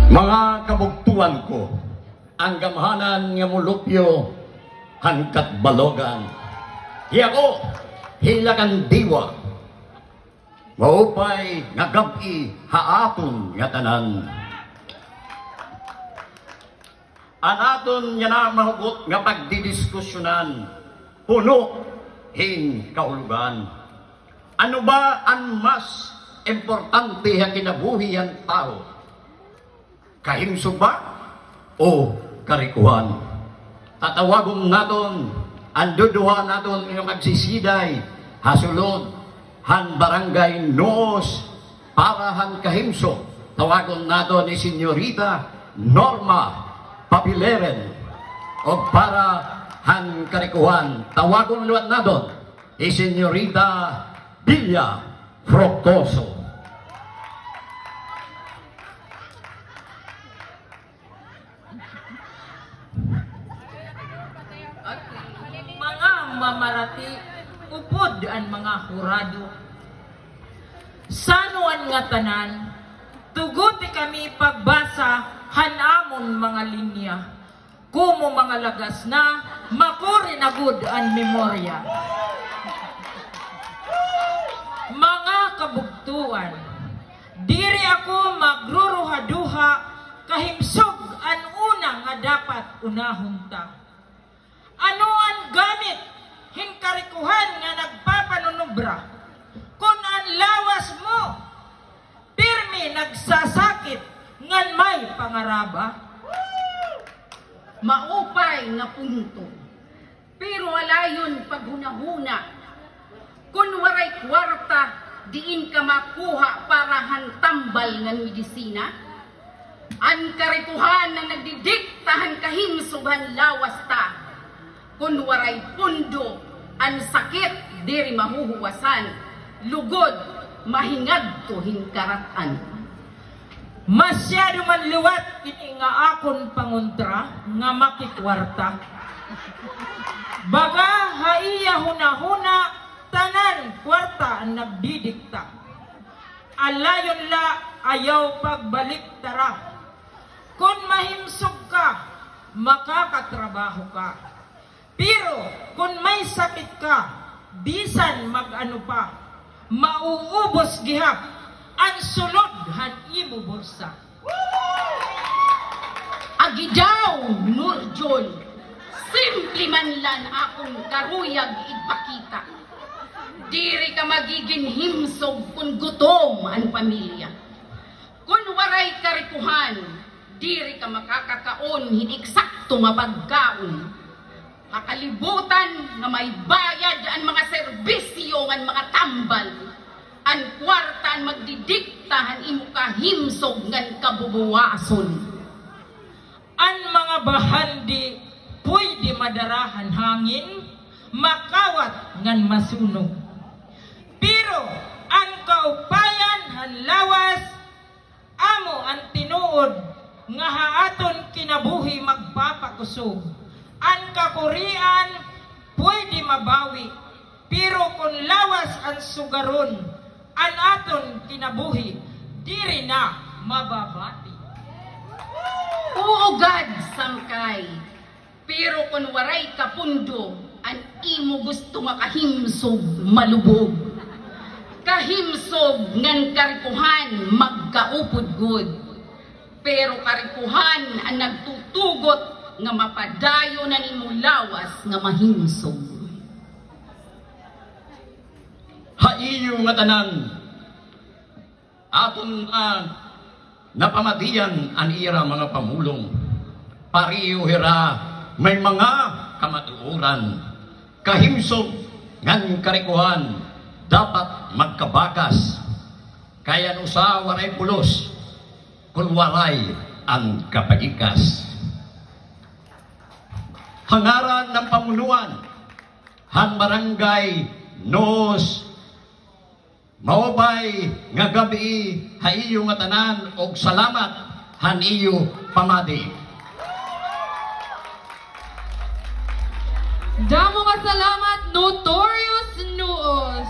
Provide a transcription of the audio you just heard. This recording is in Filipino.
Mga kabugtuan ko, ang gamhanan nga mulupyo, hangkat balogan. Hiya ko, hilakan diwa, maupay nga gabi haapon nga tanan. Anaton nga na mahugot nga pagdidiskusyonan, puno hing kaulugan. Ano ba ang mas importante nga kinabuhi ang tao? Kahimsog ba o karikuhan? Tatawagon naton, anduduha naton yung magsisiday, hasulod, han barangay noos, para han kahimsog. Tawagon naton ni Senyorita Norma Papileren, o para han karikuhan. Tawagon luwan naton ni Senyorita Villa Frocoso. Mga mamarati, upod ang mga hurado. Sanuan nga tanan, tuguti kami pagbasa hanamon mga linya. Kumo mga lagas na, makuri na good ang memorya. Mga kabugtuan, diri ako magruruhaduha, kahimsog ang una nga dapat unahon ta. Ano ang gamit hinkarikuhan nga nagpapanunubra? Kung ang lawas mo, pirmi nagsasakit ngan may pangaraba. Maupay nga punto, pero wala yun paghunahuna. Kung waray kwarta, diin ka makuha para hantambal ng medisina. Ang karikuhan na nagdidiktahan kahimsugan lawas ta. Kung waray pundo, ang sakit diri mahuhuwasan. Lugod, mahingad to hinkaratan. Masyado man liwat ini nga akon pangontra nga makikwarta. Baga haiya huna-huna tanan kwarta ang nagdidikta. Alayon la ayaw pagbalik tara. Kung mahimsog ka, makakatrabaho ka. Pero kung may sakit ka, bisan mag-ano pa, mauubos gihap ang sulod han imo bursa. Agidaw, Nurjol, simple man lan akong karuyag ipakita. Diri ka magiging himsog kung gutom ang pamilya. Kung waray karikuhan, diri ka makakakaon hineksakto mapagkaon. Kakalibutan nga may bayad ang mga serbisyo ng mga tambal. Ang kwarta ang magdidiktahan imo kahimsog ngan kabubuwason. Ang mga bahandi pwede madarahan hangin, makawat ngan masunog. Pero ang kaupayan han lawas, amo ang tinuod nga haaton kinabuhi magpapakusog. Ang kakurian pwede mabawi, pero kung lawas ang sugaron, ang aton kinabuhi diri na mababati. Oo, God, sangkay. Pero kung waray kapundo, ang imo gusto makahimsog malubog. Kahimsog ngan karikuhan magkaupod good. Pero karikuhan ang nagtutugot nga mapadayo na nimo lawas nga mahimsog. Haiyo nga tanan, aton napamatiyan ang ira mga pamulong. Pariyo hira may mga kamatuuran. Kahimsog ngan karikuhan dapat magkabakas. Kaya no sa waray pulos, kung waray ang kapagikas. Hangaran ng pamunuan, han barangay nos maubay nga gabi haiyo nga tanan og salamat han iyo pamati. Damo nga salamat, Notorious Nuos.